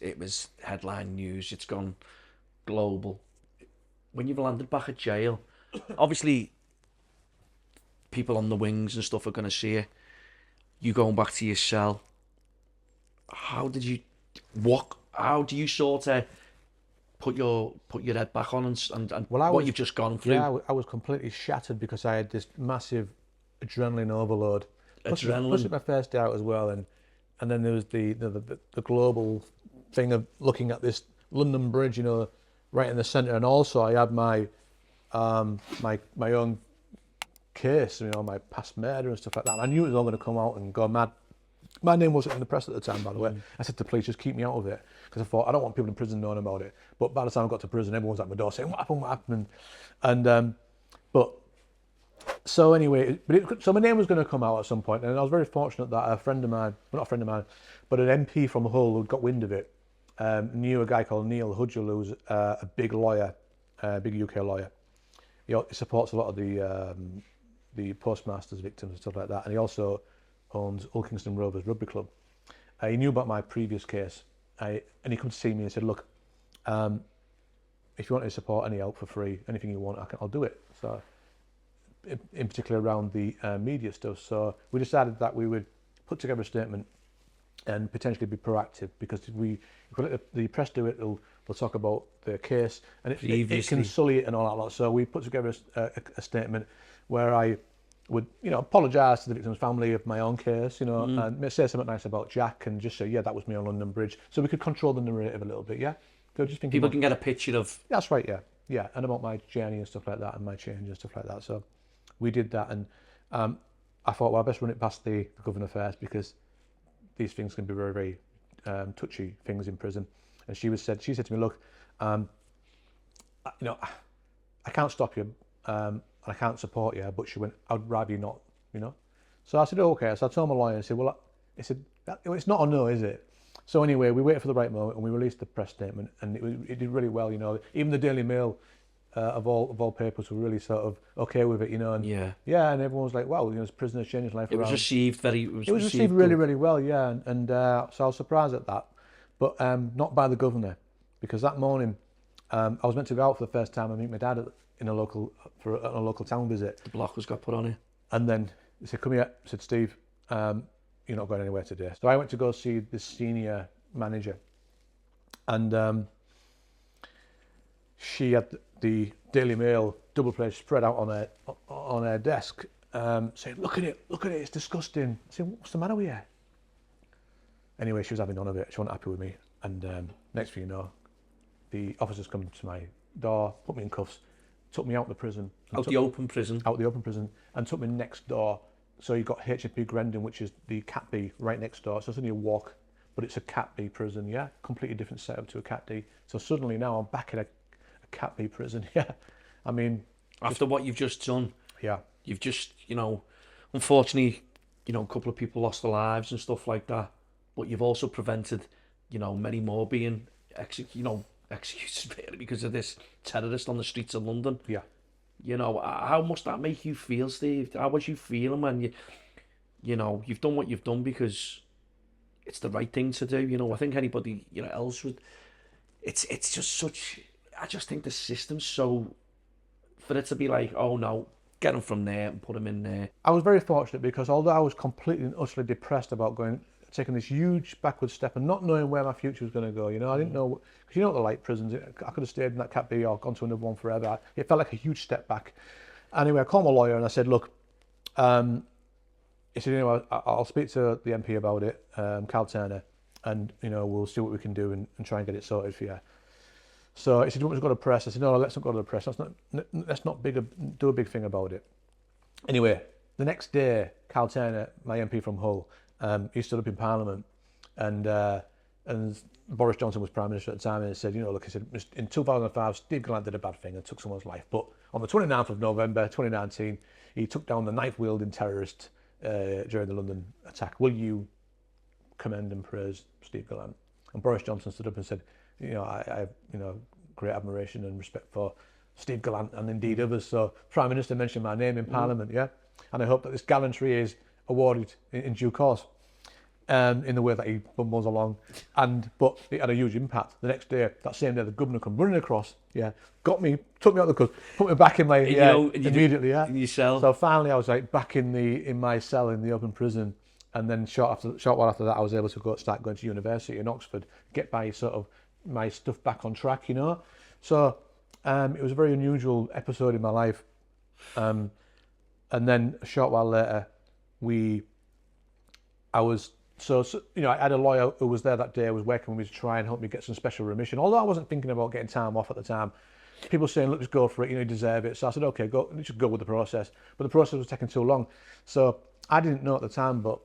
it was headline news. It's gone global. When you've landed back at jail, obviously people on the wings and stuff are going to see it. You going back to your cell. How did you? What? How do you sort of put your head back on and Well, I what was, you've just gone yeah, through? I was completely shattered because I had this massive adrenaline overload. Plus Adrenaline, it my first day out as well, and then there was the global thing of looking at this London Bridge, right in the centre, and also I had my own case, my past murder and stuff like that. And I knew it was all going to come out and go mad. My name wasn't in the press at the time, by the way. I said to the police, just keep me out of it, because I thought I don't want people in prison knowing about it. But by the time I got to prison, everyone was at my door saying, "What happened? What happened?" And but so anyway, so my name was going to come out at some point, and I was very fortunate that a friend of mine, well, not a friend of mine, but an MP from Hull who got wind of it, knew a guy called Neil Hudgell, who's a big lawyer, a big UK lawyer. He supports a lot of the postmasters, victims, and stuff like that, and he also owns Ulkingston Rovers Rugby Club. He knew about my previous case, and he come to see me and said, "Look, if you want to support any help for free, anything you want, I'll do it." So, in particular around the media stuff. So we decided that we would put together a statement and potentially be proactive, because if we let the press do it, they'll talk about the case, and it can sully it and all that lot. So we put together a statement where I would, apologise to the victim's family of my own case, and say something nice about Jack, and just say, yeah, that was me on London Bridge, so we could control the narrative a little bit, yeah. So just thinking people about, can get a picture of. that's right, yeah, and about my journey and stuff like that, and my change and stuff like that. So we did that, and I thought, well, I best run it past the governor first, because these things can be very, very touchy things in prison. And she said to me, look, I can't stop you, and I can't support you, but she went, I'd rather you not. So I said, oh, okay. So I told my lawyer, and said, well, it's not a no, is it? So anyway, we waited for the right moment, and we released the press statement, and it did really well. Even the Daily Mail, of all papers, were really sort of okay with it, and Yeah, and everyone was like, wow, this prisoner's changed his life it was around. received very. It It was was received received really, good. really well, yeah, and so I was surprised at that, but not by the governor, because that morning I was meant to go out for the first time and meet my dad in a local town visit, The block was got put on it. and then he said, "Come here," said Steve, "you're not going anywhere today." So I went to go see the senior manager, and she had the Daily Mail double page spread out on her desk, saying, look at it, it's disgusting." I said, "What's the matter with you?" Anyway, she was having none of it. She wasn't happy with me. And next thing you know, the officers come to my door, put me in cuffs, took me out the prison. Out the open prison. Out the open prison, and took me next door. So you got HMP Grendon, which is the Cat B right next door. So it's only a walk, but it's a Cat B prison, yeah? Completely different setup to a Cat D. So suddenly now I'm back in a Cat B prison, yeah? I mean... After what you've just done, yeah, you've just, unfortunately, a couple of people lost their lives and stuff like that. But you've also prevented, many more being executed really because of this terrorist on the streets of London. yeah. How must that make you feel, Steve? How was you feeling when you've done what you've done because it's the right thing to do? I think anybody, else would. It's just such. I just think the system's so. For it to be like, oh no, get him from there and put him in there. I was very fortunate, because although I was completely and utterly depressed about taking this huge backward step and not knowing where my future was going to go, I didn't know, because the light prisons, I could have stayed in that Cat B or gone to another one forever. It felt like a huge step back. Anyway, I called my lawyer and I said, look, he said, I'll speak to the MP about it, Carl Turner, and we'll see what we can do and try and get it sorted for you. So he said, "Do you want me to go to the press?" I said, "No, let's not go to the press. Let's not do a big thing about it." Anyway, the next day, Carl Turner, my MP from Hull, he stood up in Parliament, and Boris Johnson was Prime Minister at the time, and he said, look, he said, in 2005, Steve Gallant did a bad thing and took someone's life, but on the 29th of November 2019, he took down the knife-wielding terrorist during the London attack. Will you commend and praise Steve Gallant? And Boris Johnson stood up and said, I have great admiration and respect for Steve Gallant and indeed others. So Prime Minister mentioned my name in Parliament, yeah, and I hope that this gallantry is awarded in due course. in the way that he bumbles along, but it had a huge impact. The next day, that same day, the governor come running across, got me, took me out of the cus, put me back in my, immediately, In your cell. So finally, I was like back in my cell in the open prison, and then short while after that, I was able to start going to university in Oxford, get my my stuff back on track, So it was a very unusual episode in my life, and then a short while later, I had a lawyer who was there that day, was working with me to try and help me get some special remission. Although I wasn't thinking about getting time off at the time, people saying, look, just go for it, you deserve it. So I said, okay, just go with the process. But the process was taking too long. So I didn't know at the time, but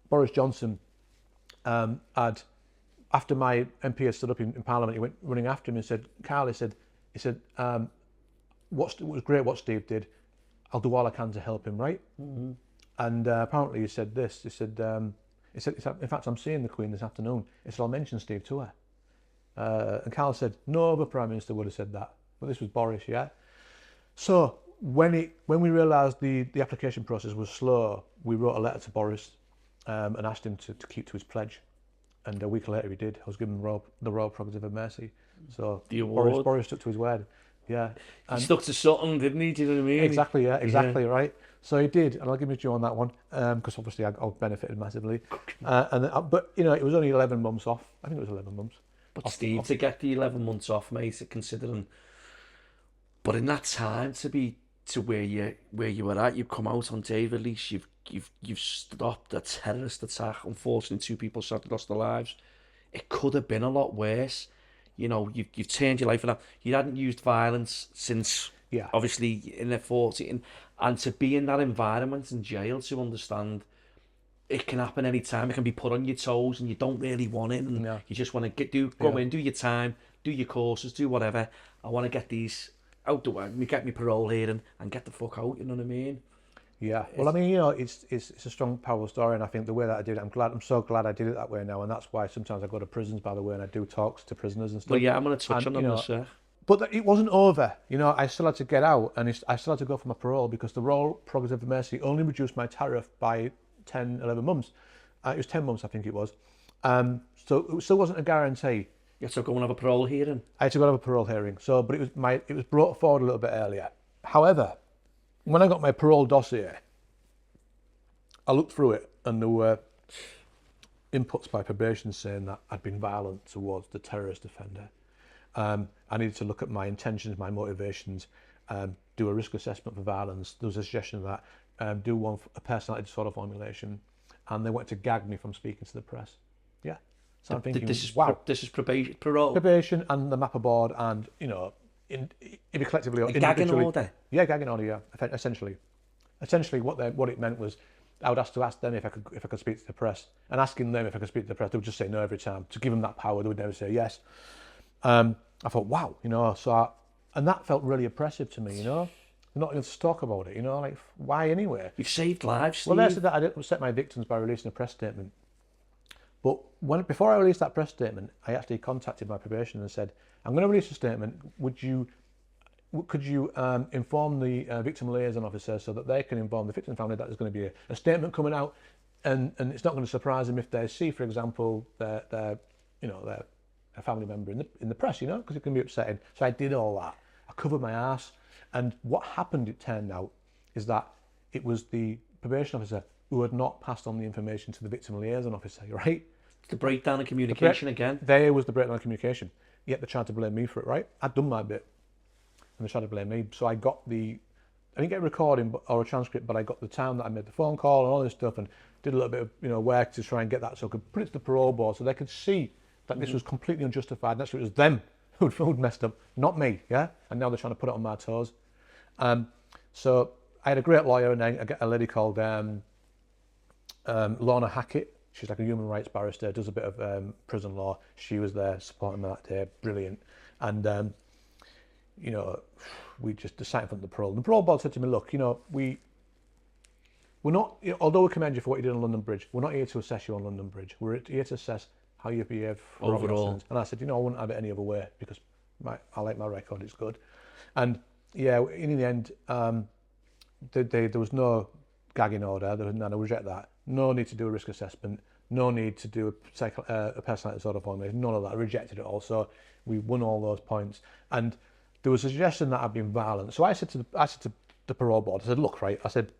Boris Johnson after my MP had stood up in Parliament, he went running after him and said, Carl, he said, it was great what Steve did. I'll do all I can to help him, right? Mm-hmm. And apparently he said this. He said, in fact, I'm seeing the Queen this afternoon. He said, I'll mention Steve to her. And Carl said, no other Prime Minister would have said that. But this was Boris, yeah? So when we realised the application process was slow, we wrote a letter to Boris and asked him to keep to his pledge. And a week later he did. I was given the Royal Prerogative of Mercy. So the award. Boris stuck to his word. Yeah. He stuck to something, didn't he? Do you know what I mean? Exactly, yeah, exactly, right. So he did, and I'll give you due on that one, because obviously I benefited massively. But it was only 11 months off. I think it was 11 months. But Steve, to get the 11 months off, mate, considering, but in that time to where you were at, you've come out on day release, you've stopped a terrorist attack. Unfortunately, 2 people lost their lives. It could have been a lot worse. You've turned your life around. You hadn't used violence since, obviously, in their 40s. And to be in that environment in jail, to understand it can happen any time. It can be put on your toes and you don't really want it. And you just want to go in, do your time, do your courses, do whatever. I want to get these out the way, get me parole here and get the fuck out, you know what I mean? Yeah, well, I mean, it's a strong, powerful story, and I think the way that I did it, I'm so glad I did it that way now, and that's why sometimes I go to prisons, by the way, and I do talks to prisoners and stuff. Well, yeah, I'm going to touch on this. But it wasn't over. I still had to get out, and I still had to go for my parole because the Royal Prerogative of Mercy only reduced my tariff by 10, 11 months. It was 10 months, I think it was. So it still wasn't a guarantee. You had to go and have a parole hearing? I had to go and have a parole hearing. So, but it was brought forward a little bit earlier. However, when I got my parole dossier, I looked through it and there were inputs by probation saying that I'd been violent towards the terrorist offender. I needed to look at my intentions, my motivations, do a risk assessment for violence. There was a suggestion of that, do a personality disorder formulation, and they wanted to gag me from speaking to the press. Yeah. So I'm thinking, wow. This is probation, parole? Probation and the MAPA board and, if collectively... A gagging order? Yeah, gagging order, yeah, essentially. Essentially, what it meant was I would have to ask them if I could speak to the press. And asking them if I could speak to the press, they would just say no every time. To give them that power, they would never say yes. I thought, wow, and that felt really oppressive to me, not even to talk about it, like, why anyway? You've saved lives, Steve. Well, they said that I didn't upset my victims by releasing a press statement. But before I released that press statement, I actually contacted my probation and said, I'm going to release a statement. Could you inform the victim liaison officer so that they can inform the victim family that there's going to be a statement coming out, and it's not going to surprise them if they see, for example, their family member in the press, because it can be upsetting. So I did all that. I covered my ass, and what happened, it turned out, is that it was the probation officer who had not passed on the information to the victim liaison officer, right? The breakdown of communication again. There was the breakdown of communication. Yet they tried to blame me for it, right? I'd done my bit, and they tried to blame me. So I didn't get a recording or a transcript, but I got the time that I made the phone call and all this stuff, and did a little bit of work to try and get that so I could put it to the parole board so they could see that this was completely unjustified. And actually, it was them who'd messed up, not me, yeah? And now they're trying to put it on my toes. So I had a great lawyer, and I got a lady called Lorna Hackett. She's like a human rights barrister, does a bit of prison law. She was there supporting me that day, brilliant. And, we just decided in front of the parole. The parole board said to me, look, we're not, although we commend you for what you did on London Bridge, we're not here to assess you on London Bridge. We're here to assess how you behave overall. And I said, I wouldn't have it any other way because I like my record, it's good. And yeah, in the end, there was no gagging order, I reject that. no need to do a risk assessment, no need to do a personality disorder formulation, none of that. I rejected it all. So we won all those points. And there was a suggestion that I'd been violent. So I said to the parole board, I said, look, right, I said,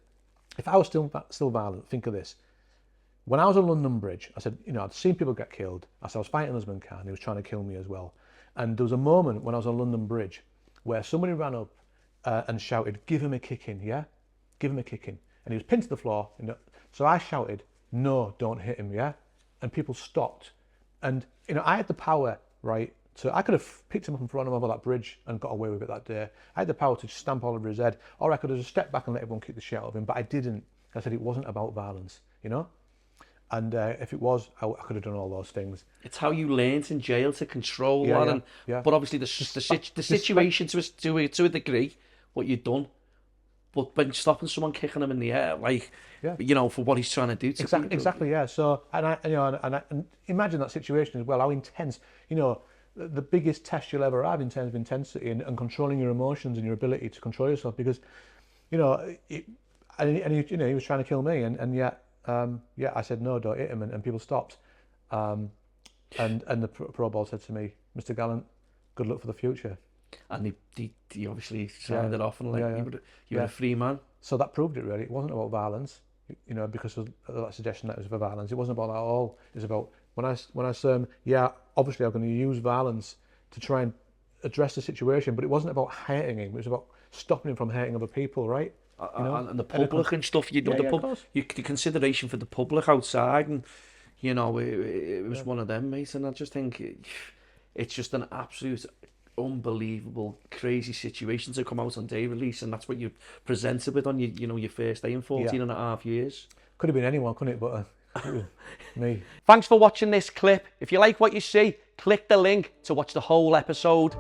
if I was still violent, think of this. When I was on London Bridge, I said, you know, I'd seen people get killed. I said, I was fighting a husband car and he was trying to kill me as well. And there was a moment when I was on London Bridge where somebody ran up and shouted, give him a kicking, yeah? Give him a kicking. And he was pinned to the floor. So I shouted, no, don't hit him, yeah? And people stopped. And, you know, I had the power, right? So I could have picked him up and thrown him over that bridge and got away with it that day. I had the power to just stamp all over his head, or I could have just stepped back and let everyone kick the shit out of him, but I didn't. I said it wasn't about violence, you know? And if it was, I could have done all those things. It's how you learnt in jail to control that. But obviously the situation to a degree, what you've done. But when stopping someone kicking him in the air, like, you know, for what he's trying to do to people. Exactly, yeah. So, and imagine that situation as well, how intense, you know, the biggest test you'll ever have in terms of intensity and controlling your emotions and your ability to control yourself, because, you know, he was trying to kill me, and yet, I said, no, don't hit him, and people stopped. And the parole board said to me, Mr. Gallant, good luck for the future. And he obviously signed it off, and you were a free man. So that proved it, really. It wasn't about violence, you know, because of that suggestion that it was for violence. It wasn't about that at all. It was about when I said, obviously I'm going to use violence to try and address the situation, but it wasn't about hurting him. It was about stopping him from hurting other people, right? You know? And the public and stuff. You know, the consideration for the public outside, and you know, it was one of them, mate. And I just think it's just an absolute unbelievable, crazy situation to come out on day release, and that's what you presented with on your first day in 14 and a half years. Could have been anyone, couldn't it? But me. Thanks for watching this clip. If you like what you see, click the link to watch the whole episode.